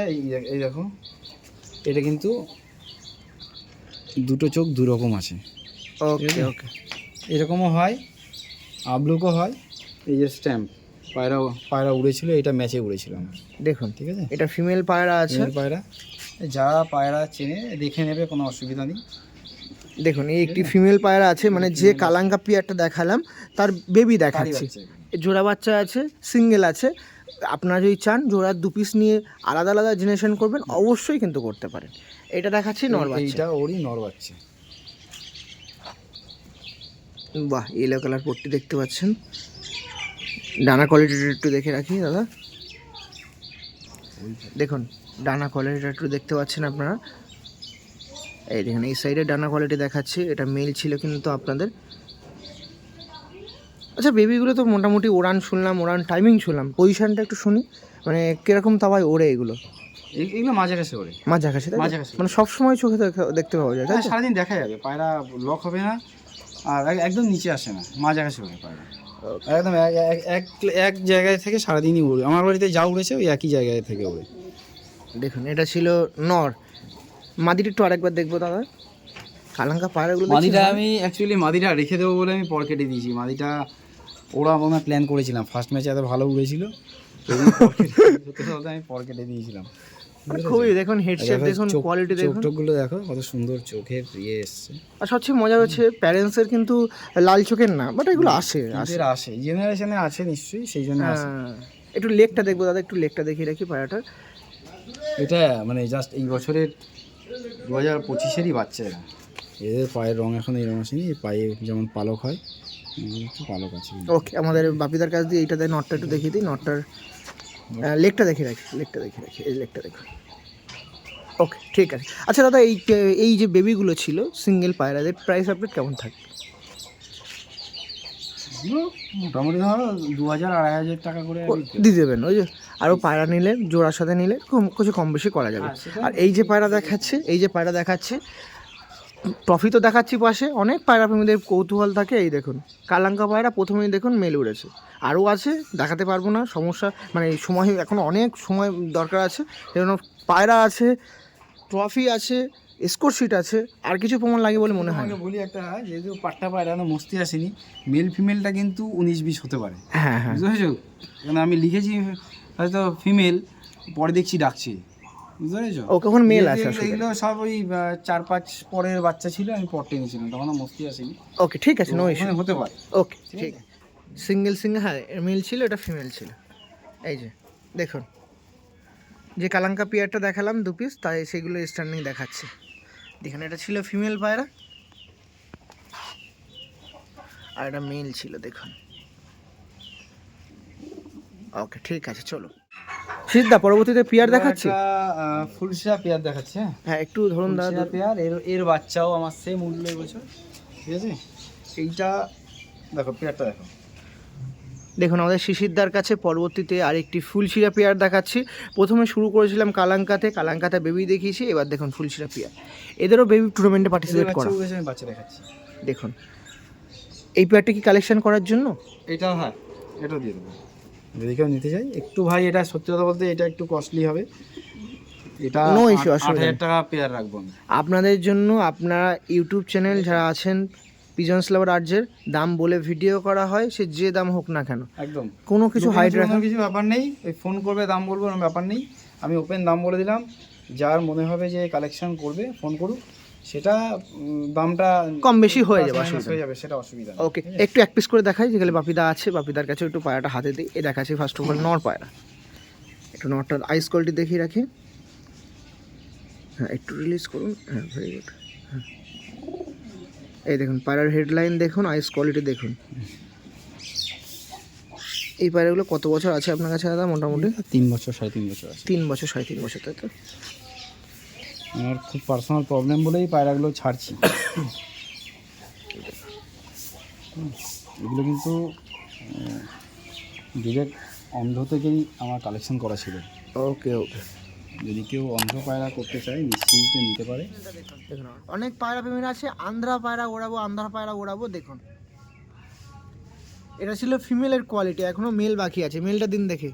এই দেখো, এটা কিন্তু দুটো চোখ দুরকম আছে। ওকে ওকে, এরকমও হয়, আবলুকও হয়। এই যে স্ট্যাম্প, পায়রা উড়েছিল, এটা ম্যাচে উড়েছিল আমার, দেখুন ঠিক আছে? এটা ফিমেল পায়রা আছে। পায়রা যারা পায়রা চেনে দেখে নেবে, কোনো অসুবিধা নেই। দেখুন এই একটি ফিমেল পায়রা আছে, মানে যে কালাঙ্কা পেয়ারটা দেখালাম তার বেবি দেখাচ্ছি। জোড়া বাচ্চা আছে, সিঙ্গেল আছে। আপনারা যদি চান জোড়া 2 পিস নিয়ে আলাদা আলাদা জেনারেশন করবেন অবশ্যই কিন্তু করতে পারেন। এটা দেখাচ্ছি নর বাচ্চা, এইটা ওরই নর বাচ্চা। বাহ, ইয়েলো কালার পট্টি দেখতে পাচ্ছেন। ডানা কোয়ালিটিটা একটু দেখে রাখি দাদা, দেখুন ডানা কোয়ালিটিটা একটু দেখতে পাচ্ছেন আপনারা। এই দেখুন এই সাইডে ডানা কোয়ালিটি দেখাচ্ছে, এটা মেল ছিল কিন্তু আপনাদের। আচ্ছা বেবিগুলো তো মোটামুটি ওড়ান শুনলাম, ওড়ান টাইমিং শুনলাম, পজিশনটা একটু শুনি, মানে কীরকম তাওয়ায় ওড়ে এগুলো? এগুলো মাঝাকাছি ওড়ে, মাঝাকাছি, মানে সবসময় চোখে দেখতে পাওয়া যায়, তাই তো? সারাদিন দেখা যাবে, পায়রা লক হবে না আর একদম নিচে আসে না, মাঝাকাছি ওড়ে পায়রা। একদম এক জায়গায় থেকে সারাদিনই উড়ে। আমার বাড়িতে যা উড়েছে ওই একই জায়গায় থেকে উড়ে। দেখুন এটা ছিল নর। মাদিটা একটু আরেকবার দেখবো দাদা, কালাঙ্কা পায়রাগুলো মাদিটা আমি অ্যাকচুয়ালি মাদিটা রেখে দেবো বলে আমি পর কেটে দিয়েছি। মাদিটা ওরা আমরা প্ল্যান করেছিলাম, ফার্স্ট ম্যাচে এত ভালো উড়েছিল, আমি পর কেটে দিয়েছিলাম। খুবই দেখুন হেড শেপ দেখুন, কোয়ালিটি দেখুন, চোখগুলো দেখো কত সুন্দর চোখের ইয়ে এসছে। আর সবচেয়ে মজা হচ্ছে প্যারেন্টসের কিন্তু লাল চোখের না, বাট এগুলো আসে জেনারেশনে আছে নিশ্চয়ই, সেই জন্য আসে। একটু লেগটা দেখবো দাদা, একটু লেগটা দেখিয়ে রাখি পায়রাটার। এটা মানে জাস্ট এই বছরের 2025-এরই বাচ্চা এরা। এদের পায়ের রং এখন এই রং আসেনি, পায়ে যেমন পালক হয় একটু পালক আছে। ওকে, আমাদের বাপিদার কাছ দিয়ে এইটা দেয়, নটটা একটু দেখিয়ে দিই, নটটার লেগটা দেখিয়ে রাখি, এই লেগটা দেখুন। ওকে ঠিক আছে। আচ্ছা দাদা এই যে বেবিগুলো ছিল সিঙ্গেল পায়রাদের প্রাইস আপডেট কেমন থাকবে? মোটামুটি ধরো 2,000-2,500 টাকা করে দিয়ে দেবেন। ওই যে আরও পায়রা নিলে, জোড়ার সাথে নিলে কিছু কম বেশি করা যাবে। আর এই যে পায়রা দেখাচ্ছে, ট্রফি তো দেখাচ্ছি পাশে, অনেক পায়রা প্রেমীদের কৌতূহল থাকে। এই দেখুন কালাঙ্কা পায়রা, প্রথমেই দেখুন মেল উড়েছে, আরও আছে দেখাতে পারবো না, সমস্যা মানে সময় এখন অনেক সময় দরকার আছে, সেজন্য পায়রা আছে, ট্রফি আছে, স্কোর শিট আছে, আর কিছু প্রমাণ লাগে বলে মনে হয় না। বলি একটা, যেহেতু পাট্টা পায়রা মস্তি আসেনি, মেল ফিমেলটা কিন্তু 19-20 হতে পারে। হ্যাঁ হ্যাঁ, বুঝতে পেরেছো? কারণ আমি লিখেছি হয়তো ফিমেল, পরে দেখছি ডাকছি, বুঝতে পেরেছো? ও কখন মেল আছে? এগুলো সব ওই 4-5 পরের বাচ্চা ছিল, আমি পর টেনেছিলাম, তখন মস্তি আসেনি। ওকে ঠিক আছে, নো ইস্যু, হতে পারে। ওকে ঠিক। সিঙ্গেল হ্যাঁ মেল ছিল, এটা ফিমেল ছিল। এই যে দেখুন যে কালাঙ্কা পেয়ারটা দেখালাম 2 পিস, তাই সেগুলো স্ট্যান্ডিং দেখাচ্ছে। দেখুন এটা ছিল ফিমেল পায়রা আর এটা মেল ছিল, দেখুন। ওকে ঠিক আছে, চলো সিদ্ধা পরবর্তীতে পেয়ার দেখাচ্ছি। ফুলসা পেয়ার দেখাচ্ছে। হ্যাঁ একটু ধরুন দাদা পেয়ার, এর বাচ্চাও আমার সেম উঠলো এবছর, ঠিক আছে? এইটা দেখো, পেয়ারটা দেখো, দেখুন আমাদের শিশিরদার কাছে পরবর্তীতে আরেকটি ফুলশিরা পেয়ার দেখাচ্ছি। প্রথমে শুরু করেছিলাম কালাঙ্কাতে বেবি দেখিয়েছি, এবার দেখুন ফুলশিরা পেয়ার। এদেরও বেবি টুর্নামেন্টে পার্টিসিপেট করা। আমি বাচ্চা দেখাচ্ছি, দেখুন এই পেয়ারটা কি কালেকশন করার জন্য? এটা হ্যাঁ, এটাও দিয়ে দেবো যদি কেউ নিতে চাই। একটু ভাই এটা সত্যি কথা বলতে এটা একটু কস্টলি হবে, এটা No issue, অসুবিধা নেই। 8,000 টাকা পেয়ার রাখবো আমি। আপনাদের জন্য আপনারা ইউটিউব চ্যানেল যারা আছেন পিজন্স লাভার আর্টসের, দাম বলে ভিডিও করা হয়, সে যে দাম হোক না কেন, একদম কোনো কিছু হাইড রাখা। কোনো কিছু ব্যাপার নেই, ওই ফোন করবে দাম বলবো, কোনো ব্যাপার নেই। আমি ওপেন দাম বলে দিলাম, যার মনে হবে যে কালেকশন করবে ফোন করুক, সেটা দামটা কম বেশি হয়ে যাবে, plus minus অসুবিধা হয়ে নেই। যাবে, সেটা অসুবিধা নেই। ওকে, একটু এক পিস করে দেখাই। যেগুলো বাপিদা আছে, বাপিদার কাছে একটু পায়রাটা হাতে দিই। এ দেখাচ্ছি ফার্স্ট অফ অল নর পায়রা। একটু নরটার আইস কোয়ালিটি দেখিয়ে রাখি। হ্যাঁ, একটু রিলিজ করুন। হ্যাঁ, ভেরি গুড। হ্যাঁ, এই দেখুন পায়রার হেডলাইন দেখুন, আইস কোয়ালিটি দেখুন। এই পায়রাগুলো কত বছর আছে আপনার কাছে দাদা? মোটামুটি 3 বছর 3.5 বছর আছে। 3 বছর 3.5 বছর, তাই তো? আমার খুব পার্সোনাল প্রবলেম বলেই পায়রাগুলো ছাড়ছি। এগুলো কিন্তু ডিরেক্ট অন্ধ থেকেই আমার কালেকশন করা ছিল। ওকে ওকে, যদি কেউ অন্ধ পায়রা করতে চায় নিশ্চিন্তে নিতে পারে। দেখুন অনেক পায়রা প্রেমীরা আছে, আন্ধ্রা পায়রা ওড়াবো। দেখুন এটা ছিল ফিমেলের কোয়ালিটি, এখনো মেল বাকি আছে। মেলটা দিন দেখে,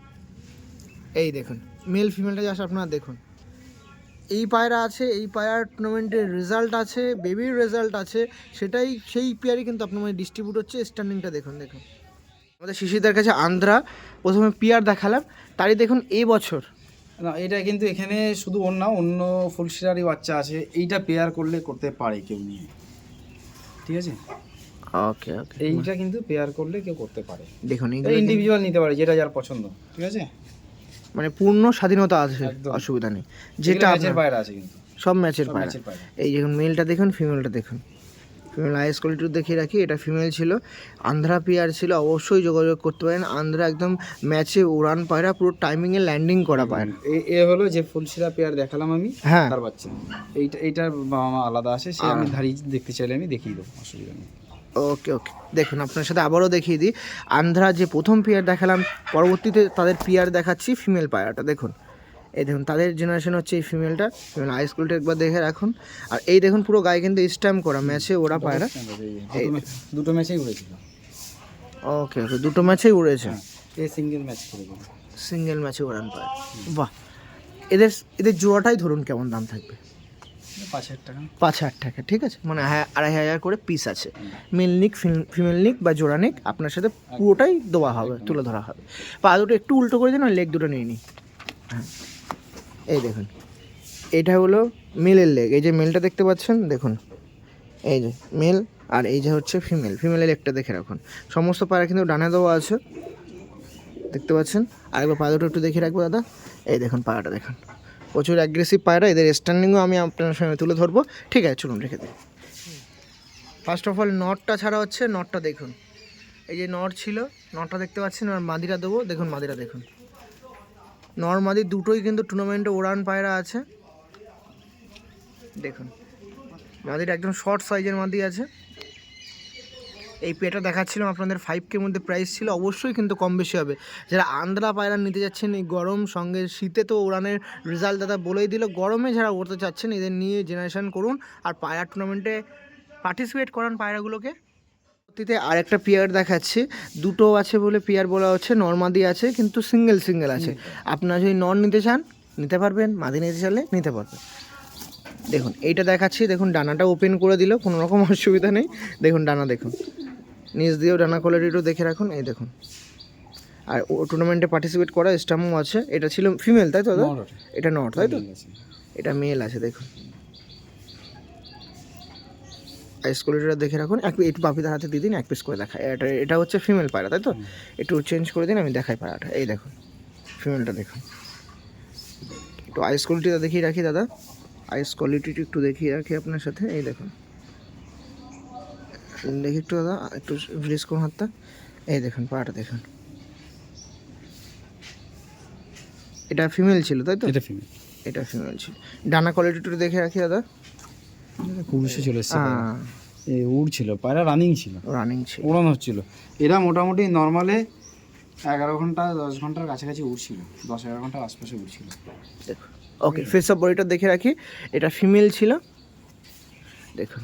এই দেখুন মেল ফিমেলটা জাস্ট আপনারা দেখুন। এই পায়রা আছে, এই পায়রার টুর্নামেন্টের রেজাল্ট আছে, বেবির রেজাল্ট আছে, সেটাই সেই পেয়ারই কিন্তু আপনার মানে ডিস্ট্রিবিউট হচ্ছে। স্ট্যান্ডিংটা দেখুন। দেখুন আমাদের শিশিরদার কাছে আন্ধ্রা প্রথমে পেয়ার দেখালাম, তারই দেখুন এই বছর না, এটা কিন্তু এখানে শুধু ওর না, অন্য ফুলশিরারই বাচ্চা আছে, এইটা পেয়ার করলে করতে পারে কেউ নিয়ে, ঠিক আছে? ওকে ওকে, এইটা কিন্তু পেয়ার করলে কেউ করতে পারে। দেখুন ইন্ডিভিজুয়াল নিতে পারে, যেটা যার পছন্দ, ঠিক আছে? মানে পূর্ণ স্বাধীনতা আছে, একদম। অসুবিধা নেই। যেটা যেটা ম্যাচের আপনার পায়রা আছে কিন্তু সব ম্যাচের সব পায়রা। ম্যাচের পায়রা। এই দেখুন মেলটা দেখুন, ফিমেলটা দেখুন। ফিমেল আইস কোয়ালিটি দেখিয়ে রাখি, এটা ফিমেল ছিল, আন্ধ্রা পেয়ার ছিল। অবশ্যই যোগাযোগ করতে পারেন। আন্ধ্রা একদম ম্যাচে উড়ান পায়রা, পুরো টাইমিংয়ে ল্যান্ডিং করা পায়রা। এ হলো যে ফুলশিরা পেয়ার দেখালাম আমি, হ্যাঁ, তার বাচ্চা। এইটার বাবা আলাদা আছে, সে আমি ধারি দেখতে চাইলে আমি দেখিয়ে দেবো, অসুবিধা নেই। ওকে ওকে, দেখুন আপনার সাথে আবারও দেখিয়ে দিই। আন্ধ্রা যে প্রথম পেয়ার দেখালাম, পরবর্তীতে তাদের পেয়ার দেখাচ্ছি ফিমেল পায়রাটা। দেখুন এই দেখুন তাদের জেনারেশন হচ্ছে এই ফিমেলটা। ফিমেল আইস কোয়ালিটি একবার দেখে রাখুন। আর এই দেখুন পুরো গায়ে কিন্তু স্ট্যাম্প করা, ম্যাচে ওরা পায়রা। দুটো ম্যাচেই উড়েছিল। ওকে ওকে, দুটো ম্যাচেই উড়েছে। এই সিঙ্গেল ম্যাচ করে দিল, সিঙ্গেল ম্যাচে ওড়ান পায়। বাহ, এদের এদের জোড়াটাই ধরুন কেমন দাম থাকবে? 5,000 টাকা। 5,000 টাকা, ঠিক আছে। মানে 2,500 করে পিস আছে। মেল নিক, ফিমেল নিক বা জোড়া নিক আপনার সাথে পুরোটাই দেওয়া হবে, তুলে ধরা হবে। পা দুটো একটু উল্টো করে দিন, আর লেগ দুটো নিয়ে নিই। হ্যাঁ, এই দেখুন এটা হলো মেলের লেগ। এই যে মেলটা দেখতে পাচ্ছেন, দেখুন এই যে মেল, আর এই যে হচ্ছে ফিমেল। ফিমেলের লেগটা দেখে রাখুন। সমস্ত পায়রা কিন্তু ডানে দেওয়া আছে, দেখতে পাচ্ছেন। আরেকবার পা দুটো একটু দেখে রাখবো দাদা। এই দেখুন পায়রাটা দেখুন, প্রচুর অ্যাগ্রেসিভ পায়রা। এদের স্ট্যান্ডিংও আমি আপনার সঙ্গে তুলে ধরবো, ঠিক আছে? চলুন রেখে দিই। ফার্স্ট অফ অল নটটা ছাড়া হচ্ছে, নটটা দেখুন। এই যে নট ছিল, নটটা দেখতে পাচ্ছেন। আর মাদিরা দেবো, দেখুন মাদিরা দেখুন। নর মাদি দুটোই কিন্তু টুর্নামেন্টে ওড়ান পায়রা আছে। দেখুন মাদিটা একদম শর্ট সাইজের মাদি আছে। এই পেটা দেখাচ্ছিলাম আপনাদের 5K মধ্যে প্রাইস ছিল, অবশ্যই কিন্তু কম বেশি হবে। যারা আন্ধ্রা পায়রা নিতে যাচ্ছেন এই গরম, সঙ্গে শীতে তো ওড়ানের রেজাল্ট দাদা বলেই দিল, গরমে যারা উড়তে চাচ্ছেন এদের নিয়ে জেনারেশন করুন, আর পায়রা টুর্নামেন্টে পার্টিসিপেট করান পায়রাগুলোকে। পরবর্তীতে আরেকটা পেয়ার দেখাচ্ছি, দুটো আছে বলে পেয়ার বলা হচ্ছে। নর্মাদি আছে কিন্তু সিঙ্গেল আছে। আপনারা যদি নর নিতে চান নিতে পারবেন, মাদি নিতে চাইলে নিতে পারবেন। দেখুন এইটা দেখাচ্ছি, দেখুন ডানাটা ওপেন করে দিল, কোনো রকম অসুবিধা নেই। দেখুন ডানা দেখুন, নিচ দিয়েও ডানা কোয়ালিটিও দেখে রাখুন। এই দেখুন, আর ও টুর্নামেন্টে পার্টিসিপেট করা স্টামও আছে। এটা ছিল ফিমেল, তাই তো দাদা? এটা নট, তাই তো? এটা মেল আছে। দেখুন আইস কোয়ালিটিটা দেখে রাখুন। একটু বাপিদার হাতে দিয়ে দিন, এক পিস করে দেখায়। এটা হচ্ছে ফিমেল পায়রা, তাই তো? একটু চেঞ্জ করে দিন, আমি দেখাই পায়রাটা। এই দেখুন ফিমেলটা দেখুন। একটু আইস কোয়ালিটিটা দেখিয়ে রাখি দাদা, আইস কোয়ালিটিটা একটু দেখিয়ে রাখি আপনার সাথে। এই দেখুন, দেখি একটু দাদা, একটু রিলিজ করুন হাতটা। এই দেখুন পায়রাটা দেখুন, এটা ফিমেল ছিল, তাই তো? এটা ফিমেল, এটা ফিমেল ছিল। ডানা কোয়ালিটিটা দেখে রাখি দাদা। পুরুষে চলে এসেছে, উড়ছিল পায়রা, রানিং ছিল, রানিং ছিল, উড়ানো হচ্ছিল। এরা মোটামুটি নর্মালে 11 ঘন্টা 10 ঘন্টার কাছাকাছি উড়ছিল, 10-11 ঘন্টার আশপাশে উড়ছিল। দেখুন ওকে, ফেস অফ বডিটা দেখে রাখি, এটা ফিমেল ছিল। দেখুন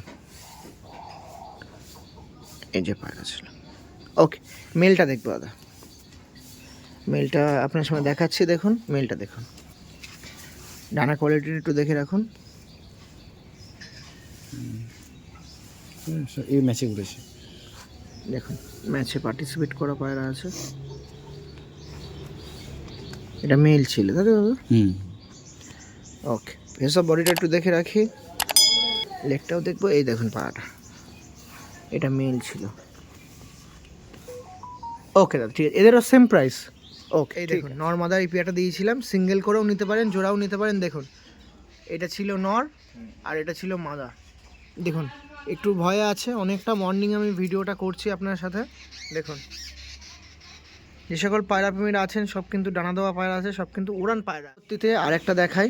এই যে পায়রা ছিল। ওকে, মেলটা দেখবো দাদা, মেলটা আপনার সামনে দেখাচ্ছি। দেখুন মেলটা দেখুন, ডানা কোয়ালিটি একটু দেখে রাখুন। এই ম্যাচে উঠেছে। দেখুন ম্যাচে পার্টিসিপেট করা পায়রা আছে। এটা মেল ছিল তাই তো দাদা? ওকে, ফেস অফ বডিটা একটু দেখে রাখি, লেগটাও দেখবো। এই দেখুন পায়রাটা, এটা মেল ছিল। ওকে দাদা ঠিক আছে, এদেরও সেম প্রাইস। ওকে, এই দেখুন নর মাদার এই পেয়ারটা দিয়েছিলাম, সিঙ্গেল করেও নিতে পারেন, জোড়াও নিতে পারেন। দেখুন এটা ছিল নর আর এটা ছিল মাদা। দেখুন একটু ভয়ে আছে অনেকটা, মর্নিং আমি ভিডিওটা করছি আপনার সাথে। দেখুন যে সকল পায়রা প্রেমীরা আছেন সব কিন্তু ডানা দেওয়া পায়রা আছে, সব কিন্তু উড়ান পায়রা। সত্যিতে আরেকটা দেখাই,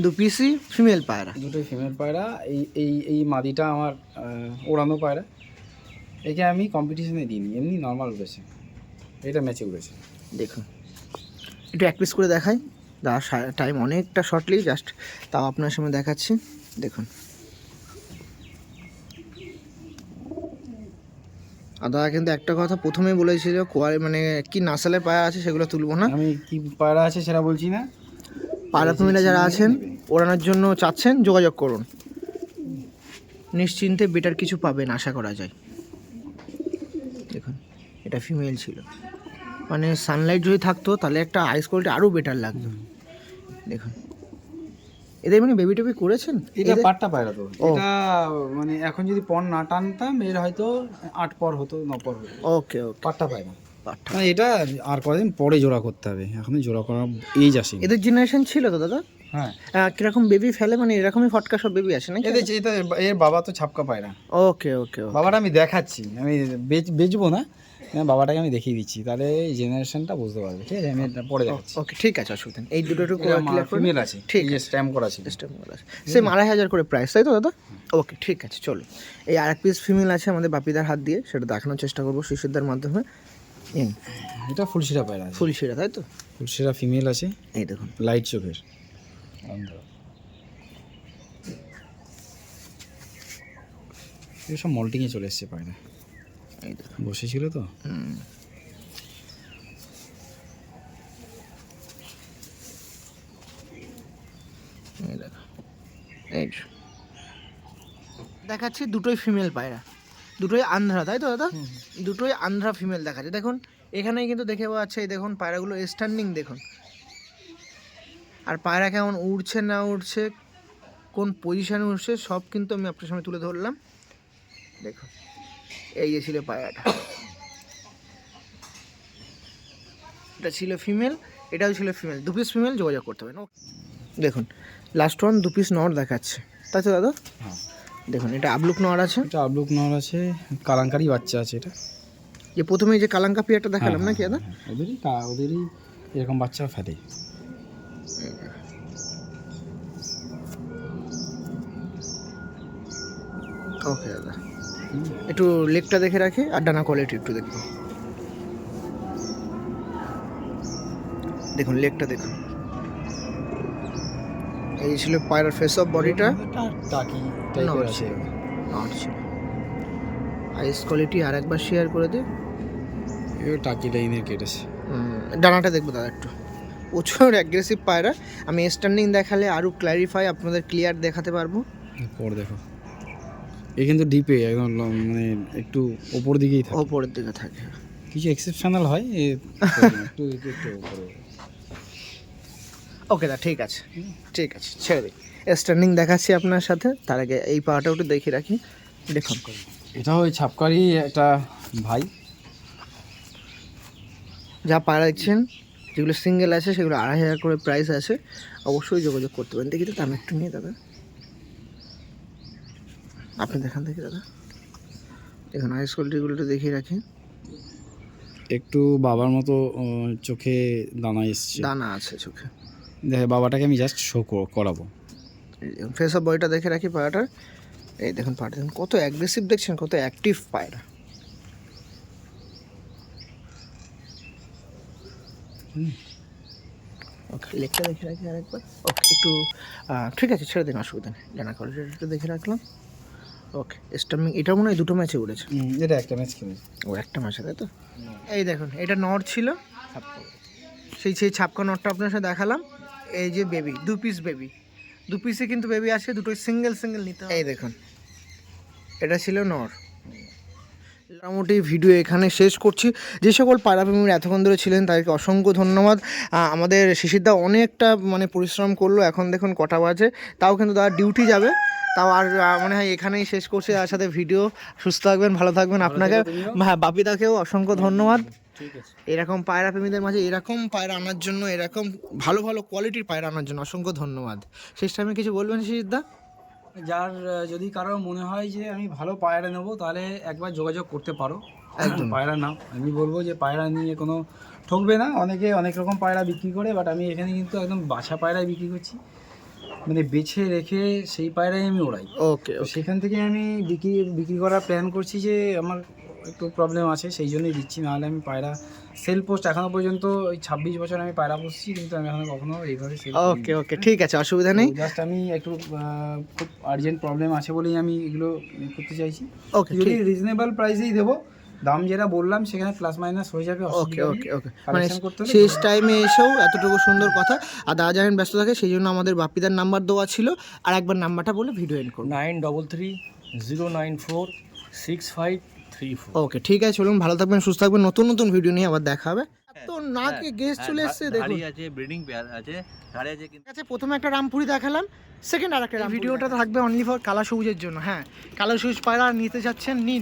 2 পিসই ফিমেল পায়রা, দুটোই ফিমেল পায়রা। এই মাদিটা আমার ওড়ানো পায়রা, একে আমি কম্পিটিশনে দিইনি, এমনি নর্মাল উড়েছে, এটা ম্যাচে উড়েছে। দেখুন একটু এক পিস করে দেখাই দাদা, টাইম অনেকটা শর্টলি, জাস্ট তাও আপনার সামনে দেখাচ্ছি। দেখুন দাদা কিন্তু একটা কথা প্রথমেই বলেছিল, মানে কি নাসালের পায়রা আছে সেগুলো তুলবো না। আমি কি পায়রা আছে সেটা বলছি না। পায়রা প্রেমীরা যারা আছেন ওড়ানোর জন্য চাচ্ছেন যোগাযোগ করুন, নিশ্চিন্তে বেটার কিছু পাবেন আশা করা যায়। দেখুন এটা ফিমেল ছিল, মানে সানলাইট যদি থাকতো তাহলে একটা আইস কোয়ালিটি আরও বেটার লাগতো। দেখুন এদের মানে বেবি টেবি করেছেন? এটা পাট্টা পায়রা তো, এটা মানে এখন যদি পর না টানতাম এর হয়তো 8 পর হতো, 9 পর হতো। ওকে ওকে, পাট্টা পায়রা। পাট্টা। মানে এটা আর কদিন পরে জোড়া করতে হবে, এখন জোড়া করার এজ আসেনি। এদের জেনারেশন ছিল তো দাদা? হ্যাঁ। কিরকম বেবি ফেলে, মানে এরকমই ফটকা সব বেবি আসে নাকি? এটা এর বাবা তো ছাপকা পায়রা। ওকে ওকে, বাবাটা আমি দেখাচ্ছি, আমি বেচবো না, বাবাটাকে আমি দেখিয়ে দিচ্ছি, তাহলে এই জেনারেশনটা বুঝতে পারবে। ঠিক আছে, আমি এটা পরে দেখাচ্ছি। ওকে ঠিক আছে, অসুবিধা নেই। এই দুটো একটু ফিমেল আছে, ঠিক আছে, স্ট্যাম্প করা আছে। সেম 2500 করে প্রাইস, তাই তো দাদা? ওকে ঠিক আছে, চলো এই আরেক পিস ফিমেল আছে আমাদের বাপিদার হাত দিয়ে, সেটা দেখানোর চেষ্টা করবো শিশুদার মাধ্যমে। এটা ফুলশিরা পায়রা আছে, ফুলশিরা তাই তো? ফুলশিরা ফিমেল আছে। এই দেখুন লাইট চোখের, সব মল্টিংয়ে চলে এসছে পায়রা, এই দেখুন বসেছিল তো। এই দেখো, এই দেখাচ্ছি দুটোই ফিমেল পায়রা, দুটোই আন্ধ্রা তাই তো দাদা? দুটোই আন্ধ্রা ফিমেল দেখাচ্ছে। দেখুন এখানেই কিন্তু দেখে পাওয়া যাচ্ছে, এই দেখুন পায়রাগুলো স্ট্যান্ডিং দেখুন, আর পায়রা কেমন উড়ছে না উড়ছে, কোন পজিশানে উঠছে সব কিন্তু আমি আপনার সামনে তুলে ধরলাম। দেখুন এই যে ছিল পায়রাটা, এটা ছিল ফিমেল, এটাও ছিল ফিমেল, 2 পিস ফিমেল যোগাযোগ করতে হবে। দেখুন লাস্ট ওয়ান 2 পিস নর দেখাচ্ছে তাই তো দাদা? হ্যাঁ দেখুন এটা আবলুক নর আছে, এটা আবলুক নর আছে, কালাঙ্কারি বাচ্চা আছে। এটা যে প্রথমে যে কালাঙ্কা পিয়ারটা দেখালাম নাকি দাদা? ওদেরই এরকম বাচ্চা ফেলে। ওকে দাদা, একটু লেগটা দেখে রাখি আর ডানা কোয়ালিটি একটু দেখবো। দেখুন লেগটা দেখুন, এই ছিল পায়রার ফেস অফ বডিটা, টাকি টাইপের আছে। নট ছিল আইস কোয়ালিটি আর একবার শেয়ার করে দে। এই টাকি লাইনের কেটেছে। ডানাটা দেখবো দাদা একটু, প্রচুর অ্যাগ্রেসিভ পায়রা, আমি স্ট্যান্ডিং দেখালে আরও ক্ল্যারিফাই আপনাদের ক্লিয়ার দেখাতে পারবো। পর দেখো, এ কিন্তু ডিপে একদম মানে একটু ওপর দিকেই থাকে, ওপরের দিকে থাকে, কিছু এক্সেপশনাল হয় একটু একটু উপরে। ওকে দা ঠিক আছে, ঠিক আছে ছেড়ে দিই, স্ট্যান্ডিং দেখাচ্ছি আপনার সাথে, তার আগে এই পাওয়াটা একটু দেখে রাখি। দেখুন এটা ওই ছাপকারি একটা ভাই, যা পায়রা দেখছেন যেগুলো সিঙ্গেল আছে সেগুলো 2500 করে প্রাইস আছে, অবশ্যই যোগাযোগ করতে পারেন। দেখি তো দাম একটু নিয়ে দাদা, আপনি দেখান দেখি দাদা। দেখুন আইস কোয়ালিটিগুলো একটু দেখিয়ে রাখি, একটু বাবার মতো চোখে দানা এসছে, দানা আছে চোখে। দেখে বাবাটাকে আমি জাস্ট শো করাবো। ফেস অফ বডিটা দেখে রাখি পায়রাটার, এই দেখুন পায়রা দেখুন কত অ্যাগ্রেসিভ, দেখছেন কত অ্যাক্টিভ পায়রা। ওকে, লেগটা দেখে রাখি আরেকবার। ওকে, একটু ঠিক আছে, ছেড়ে দিন, অসুবিধা নেই। ডানা কোয়ালিটিটা একটু দেখে রাখলাম। ওকে, স্টামিং এটা মনে হয় 2টো ম্যাচে উড়েছে। এটা একটা ম্যাচ খেলেছে। ও, একটা ম্যাচে, তাই তো? এই দেখুন, এটা নর ছিল, সেই ছাপকা নরটা আপনার সাথে দেখালাম। এই যে বেবি, 2 পিস বেবি, 2 পিসে কিন্তু বেবি আছে, দুটোই সিঙ্গেল নিতে হবে। এই দেখুন, এটা ছিল নর। মোটামুটি ভিডিও এখানে শেষ করছি। যে সকল পায়রাপ্রেমীরা এতক্ষণ ধরে ছিলেন তাদেরকে অসংখ্য ধন্যবাদ। আমাদের শিশিরদা অনেকটা মানে পরিশ্রম করলো, এখন দেখুন কটা বাজে, তাও কিন্তু তার ডিউটি যাবে, তাও আর মনে হয় এখানেই শেষ করছি। তার সাথে ভিডিও, সুস্থ থাকবেন, ভালো থাকবেন। আপনাকে, হ্যাঁ, বাপিদাকেও অসংখ্য ধন্যবাদ। ঠিক আছে। এরকম পায়রা প্রেমীদের মাঝে এরকম পায়রা আনার জন্য, এরকম ভালো ভালো কোয়ালিটির পায়রা আনার জন্য অসংখ্য ধন্যবাদ। শেষ টাইমে কিছু বলবেন শিশিরদা? যার যদি কারো মনে হয় যে আমি ভালো পায়রা নেবো, তাহলে একবার যোগাযোগ করতে পারো। একদম। পায়রা নাও, আমি বলবো যে পায়রা নিয়ে কোনো ঠকবে না। অনেকে অনেক রকম পায়রা বিক্রি করে, বাট আমি এখানে কিন্তু একদম বাছা পায়রাই বিক্রি করছি, মানে বেছে রেখে সেই পায়রাই আমি ওড়াই। ওকে, তো সেখান থেকে আমি বিক্রি করার প্ল্যান করছি, যে আমার একটু প্রবলেম আছে সেই জন্যই দিচ্ছি, নাহলে আমি পায়রা সেল পোস্ট এখনও পর্যন্ত ওই 26 বছর আমি পায়রা পুষছি, কিন্তু আমি এখনও কখনো এইভাবে সেল ওকে, ওকে, ঠিক আছে, অসুবিধা নেই। জাস্ট আমি একটু খুব আর্জেন্ট প্রবলেম আছে বলেই আমি এগুলো করতে চাইছি। ওকে, যদি ঠিক। রিজনেবল প্রাইসেই দেবো, দাম যেটা বললাম সেখানে প্লাস মাইনাস হয়ে যাবে। ওকে, ওকে, ওকে, মানে কালেকশন করতে হলে শেষ টাইমে এসেও এতটুকু সুন্দর কথা। আর দাদা জানেন ব্যস্ত থাকে, সেই জন্য আমাদের বাপিদার নাম্বার দেওয়া ছিল। আর একবার নাম্বারটা বলে ভিডিও এন্ড করুন। 9330946534। ওকে, ঠিক আছে, চলুন, ভালো থাকবেন, সুস্থ থাকবেন, নতুন নতুন ভিডিও নিয়ে আবার দেখা হবে। তো নাকে গেস্ট চলে এসেছে, দেখুন। ধাড়ি আছে, ব্রিডিং পেয়ার আছে, ধাড়ি আছে কিন্তু। ঠিক আছে, প্রথমে একটা রামপুরি দেখালাম, সেকেন্ড আর একটা ভিডিওটা থাকবে অনলি ফর কালো সবুজের জন্য। হ্যাঁ, কালো সবুজ পায়রা নিতে যাচ্ছেন, নিন।